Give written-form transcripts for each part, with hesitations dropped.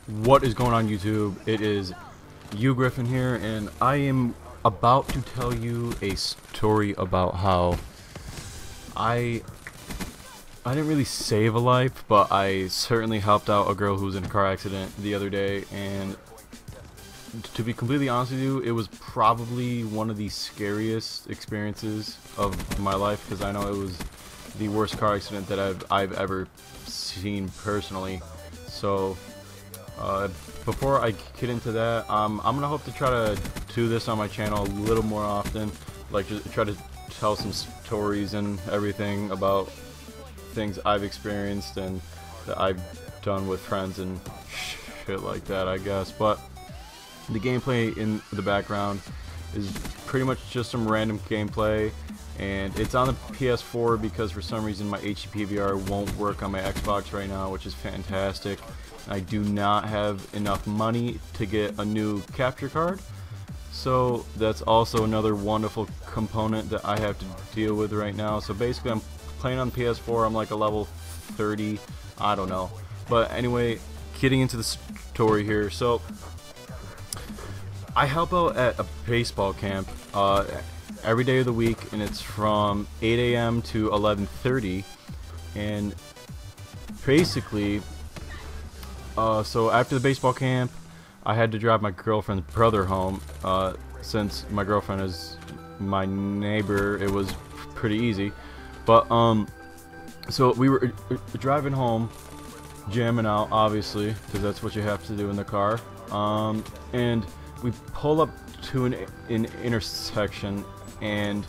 What is going on, YouTube? It is you, Griffin, here, and I am about to tell you a story about how I didn't really save a life, but I certainly helped out a girl who was in a car accident the other day. And to be completely honest with you, it was probably one of the scariest experiences of my life, because I know it was the worst car accident that I've ever seen personally. So before I get into that, I'm gonna hope to try to do this on my channel a little more often, like just try to tell some stories and everything about things I've experienced and that I've done with friends and shit like that, I guess. But the gameplay in the background is pretty much just some random gameplay, and it's on the PS4 because for some reason my HD PVR won't work on my Xbox right now, which is fantastic. I do not have enough money to get a new capture card, so that's also another wonderful component that I have to deal with right now. So basically I'm playing on PS4, I'm like a level 30, I don't know. But anyway, getting into the story here. So I help out at a baseball camp every day of the week, and it's from 8 a.m. to 11:30, and basically so after the baseball camp, I had to drive my girlfriend's brother home. Since my girlfriend is my neighbor, it was pretty easy. But so we were driving home, jamming out, obviously, because that's what you have to do in the car. And we pull up to an intersection, and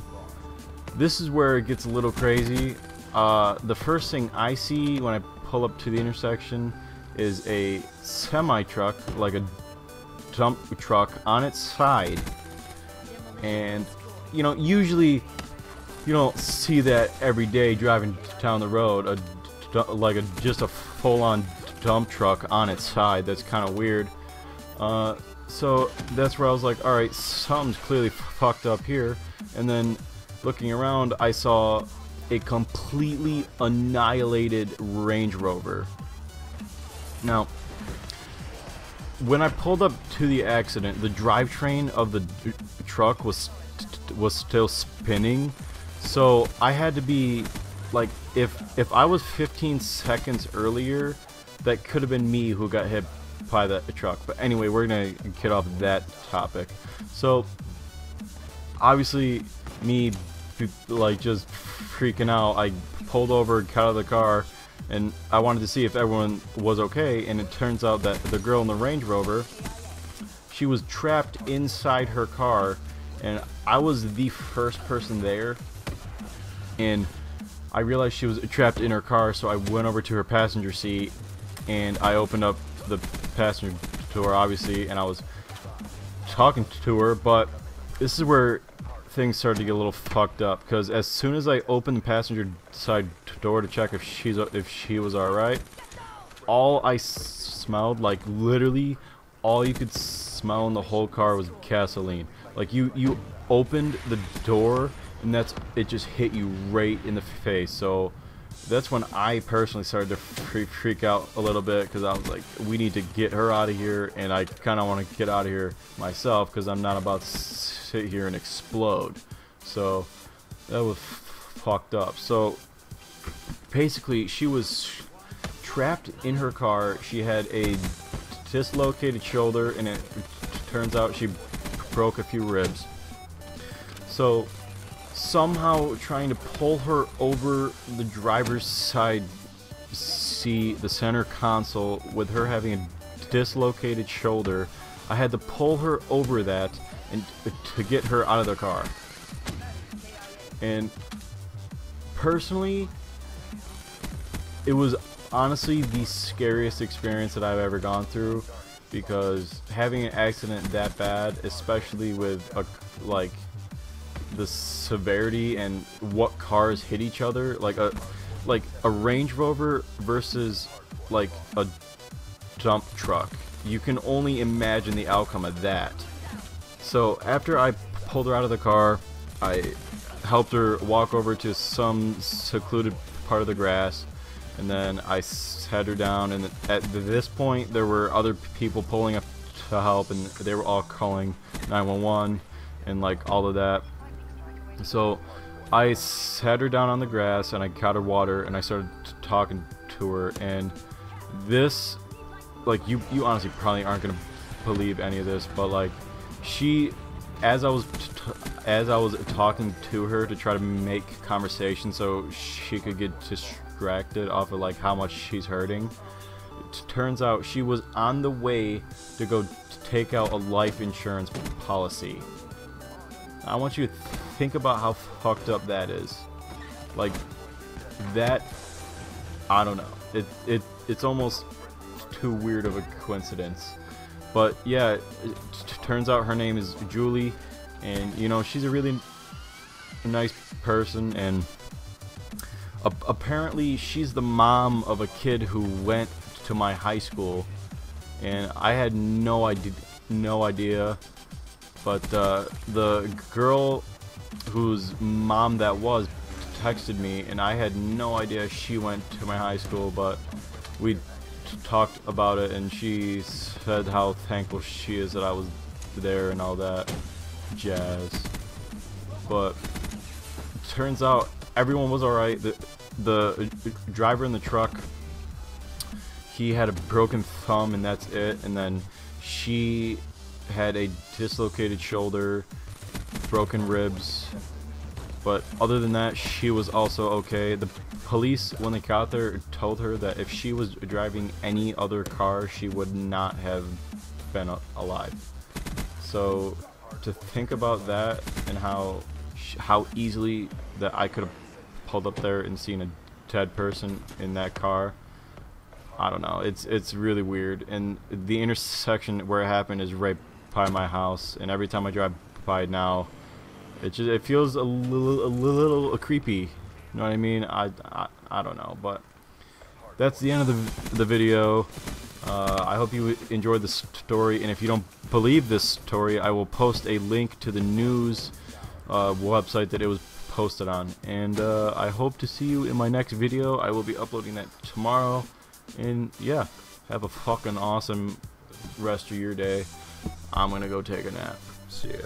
this is where it gets a little crazy. The first thing I see when I pull up to the intersection is a semi-truck, like a dump truck, on its side. And you know, usually you don't see that every day driving down the road, just a full-on dump truck on its side. That's kind of weird. So that's where I was like, alright, something's clearly fucked up here. And then looking around, I saw a completely annihilated Range Rover. Now, when I pulled up to the accident, the drivetrain of the truck was still spinning, so I had to be like, if I was 15 seconds earlier, that could have been me who got hit by the truck. But anyway, we're gonna get off that topic. So obviously, me like just freaking out, I pulled over, got out of the car, and I wanted to see if everyone was okay. And it turns out that the girl in the Range Rover, she was trapped inside her car, and I was the first person there, and I realized she was trapped in her car. So I went over to her passenger seat, and I opened up the passenger door, obviously, and I was talking to her. But this is where things started to get a little fucked up, because as soon as I opened the passenger side door to check if she was alright, all I smelled, like literally all you could smell in the whole car, was gasoline. Like you opened the door and it just hit you right in the face. So that's when I personally started to freak out a little bit, because I was like, we need to get her out of here, and I kind of want to get out of here myself, because I'm not about to sit here and explode. So that was fucked up. So basically, she was trapped in her car. She had a dislocated shoulder, and it turns out she broke a few ribs. So somehow trying to pull her over the driver's side seat, the center console, with her having a dislocated shoulder, I had to pull her over that and to get her out of the car. And personally, it was honestly the scariest experience that I've ever gone through, because having an accident that bad, especially with like the severity and what cars hit each other, like a Range Rover versus like a dump truck, you can only imagine the outcome of that. So after I pulled her out of the car, I helped her walk over to some secluded part of the grass, and then I had her down, and at this point there were other people pulling up to help, and they were all calling 911 and like all of that. So I sat her down on the grass and I got her water and I started talking to her, and this, like, you honestly probably aren't gonna believe any of this, but like, she, as I was talking to her to try to make conversation so she could get distracted off of like how much she's hurting, it turns out she was on the way to go take out a life insurance policy. I want you to think about how fucked up that is. Like, that, I don't know. It's almost too weird of a coincidence. But yeah, it turns out her name is Julie, and you know, she's a really nice person, and apparently she's the mom of a kid who went to my high school, and I had no idea. But the girl whose mom that was texted me, and I had no idea she went to my high school, but we talked about it, and she said how thankful she is that I was there and all that jazz. But turns out everyone was alright. The driver in the truck, he had a broken thumb and that's it, and then she had a dislocated shoulder, broken ribs, but other than that she was also okay. The police, when they got there, told her that if she was driving any other car she would not have been alive. So to think about that, and how easily that I could have pulled up there and seen a dead person in that car, I don't know, it's really weird. And the intersection where it happened is right by my house, and every time I drive by now, it feels a little creepy. You know what I mean? I don't know, but that's the end of the video. I hope you enjoyed the story, and if you don't believe this story, I will post a link to the news website that it was posted on. And I hope to see you in my next video. I will be uploading that tomorrow. And yeah, have a fucking awesome rest of your day. I'm gonna go take a nap. See ya.